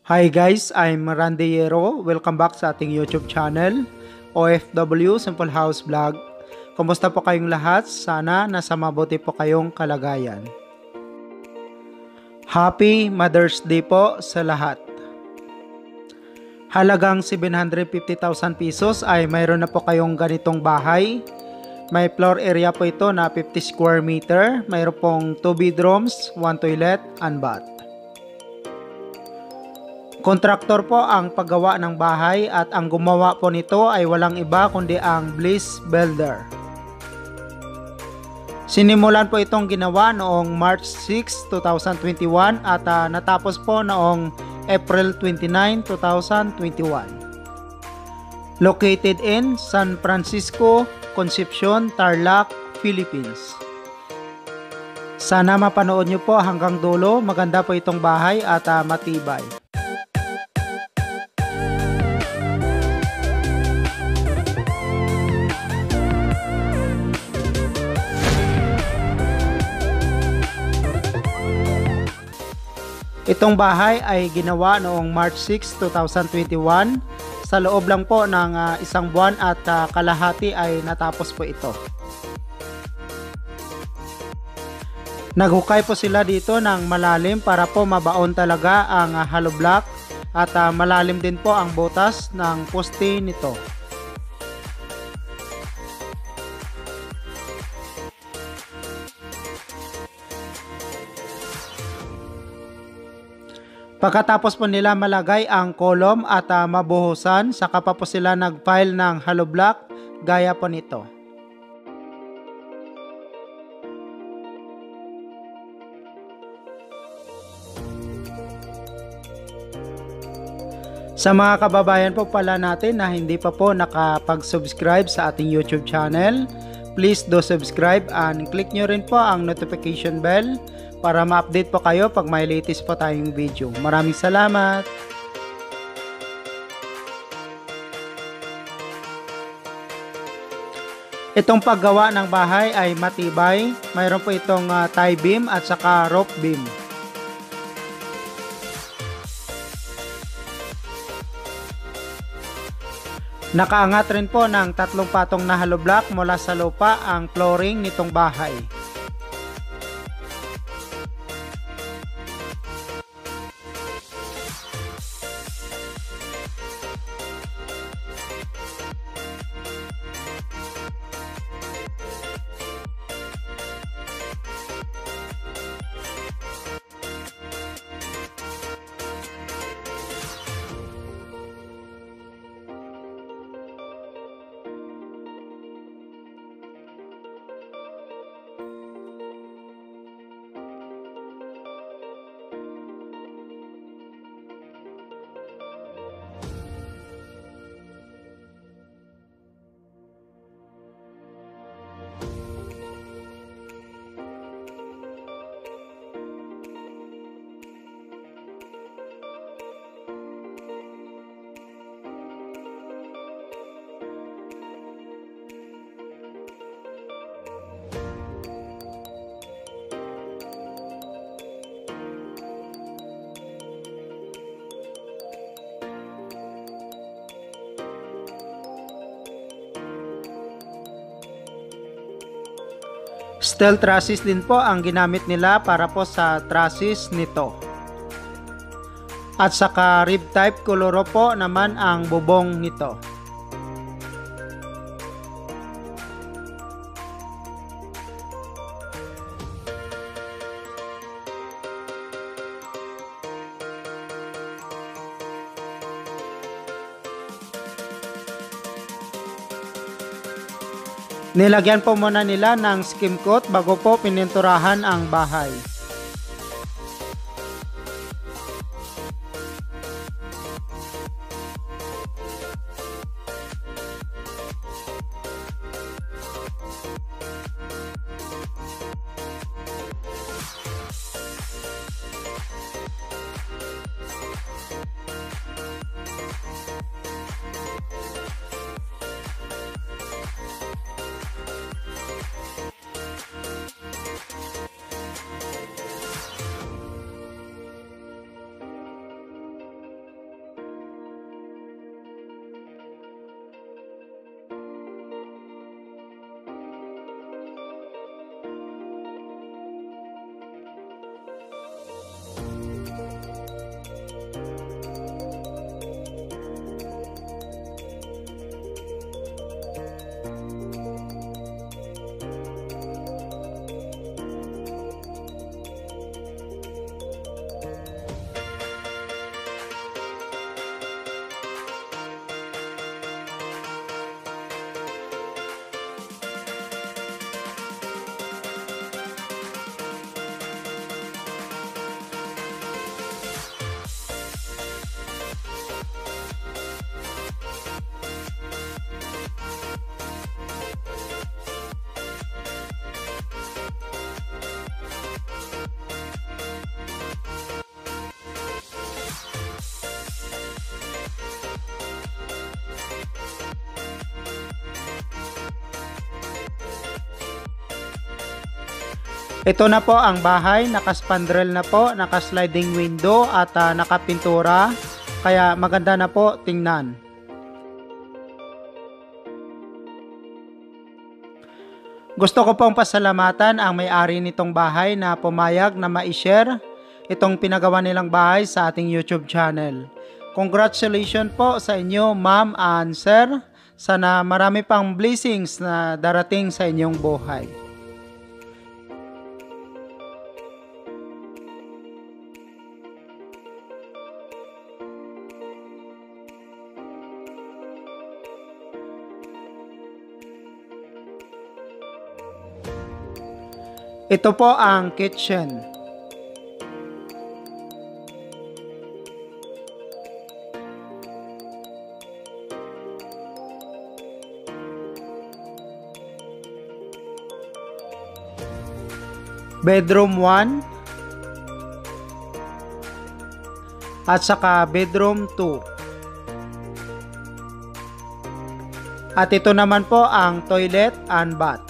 Hi guys, I'm Randeyero. Welcome back sa ating YouTube channel, OFW Simple House Vlog. Kumusta po kayong lahat? Sana nasa mabuti po kayong kalagayan. Happy Mother's Day po sa lahat. Halagang 750,000 pesos ay mayroon na po kayong ganitong bahay. May floor area po ito na 50 square meter. Mayroon pong 2 bedrooms, 1 toilet and bath. Kontraktor po ang paggawa ng bahay at ang gumawa po nito ay walang iba kundi ang Bliss Builder. Sinimulan po itong ginawa noong March 6, 2021 at natapos po noong April 29, 2021. Located in San Francisco, Concepcion, Tarlac, Philippines. Sana mapanood nyo po hanggang dulo. Maganda po itong bahay at matibay. Itong bahay ay ginawa noong March 6, 2021. Sa loob lang po ng isang buwan at kalahati ay natapos po ito. Naghukay po sila dito ng malalim para po mabaon talaga ang hollow block at malalim din po ang butas ng poste nito. Pagkatapos po nila malagay ang kolom at mabuhusan, saka pa po sila nag-pile ng hollow block gaya po nito. Sa mga kababayan po pala natin na hindi pa po nakapag-subscribe sa ating YouTube channel, please do subscribe and click nyo rin po ang notification bell para ma-update po kayo pag may latest po tayong video. Maraming salamat! Itong paggawa ng bahay ay matibay. Mayroon po itong tie beam at saka rope beam. Nakaangat rin po ng 3 patong na hollow block mula sa lupa ang flooring nitong bahay. Steel trusses din po ang ginamit nila para po sa trusses nito. At saka rib type koloro po naman ang bubong nito. Nilagyan po muna nila ng skim coat bago po pininturahan ang bahay. Ito na po ang bahay, naka-spandrel na po, naka-sliding window at nakapintura, kaya maganda na po tingnan. Gusto ko pong pasalamatan ang may-ari nitong bahay na pumayag na ma-share itong pinagawa nilang bahay sa ating YouTube channel. Congratulations po sa inyo, ma'am and sir. Sana marami pang blessings na darating sa inyong buhay. Ito po ang kitchen. Bedroom 1 at saka bedroom 2. At ito naman po ang toilet and bath.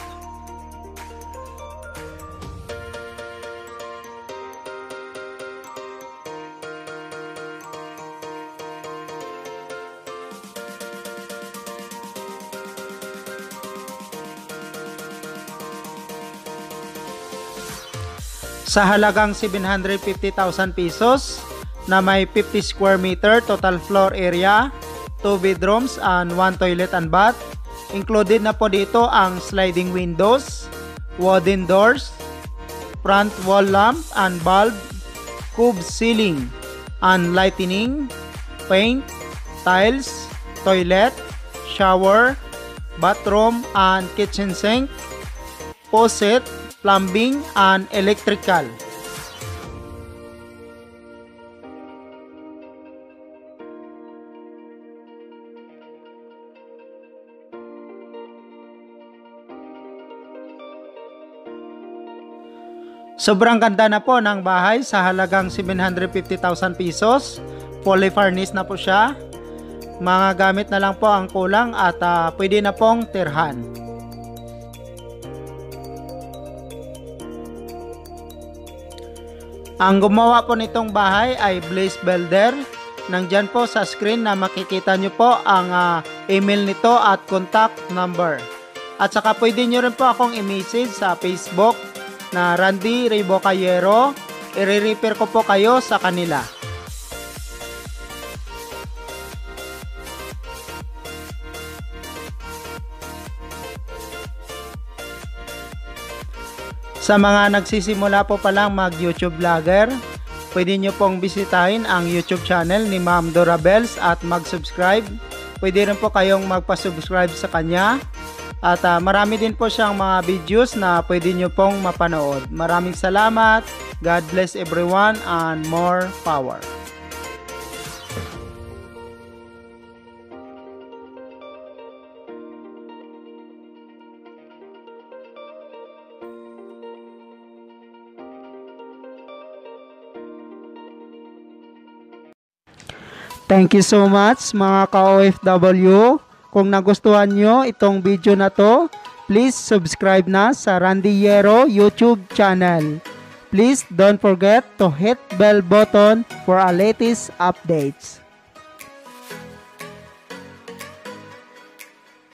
Sa halagang 750,000 pesos na may 50 square meter total floor area, 2 bedrooms and 1 toilet and bath. Included na po dito ang sliding windows, wooden doors, front wall lamp and bulb, cube ceiling and lighting, paint, tiles, toilet, shower, bathroom and kitchen sink, faucet, plumbing and electrical. Sobrang ganda na po ng bahay sa halagang 750,000 pesos. Fully furnished na po siya. Mga gamit na lang po ang kulang at pwede na pong tirhan. Ang gumawa po nitong bahay ay Blaze Builder. Nandyan po sa screen na makikita nyo po ang email nito at contact number. At saka pwede nyo rin po akong i-message sa Facebook na Randy Rebocayero. I-refer ko po kayo sa kanila. Sa mga nagsisimula po palang mag-YouTube vlogger, pwede nyo pong bisitahin ang YouTube channel ni Ma'am Dorabels at mag-subscribe. Pwede rin po kayong magpa-subscribe sa kanya. At marami din po siyang mga videos na pwede nyo pong mapanood. Maraming salamat. God bless everyone and more power. Thank you so much mga ka-OFW. Kung nagustuhan nyo itong video na to, please subscribe na sa Randy Yero YouTube channel. Please don't forget to hit bell button for our latest updates.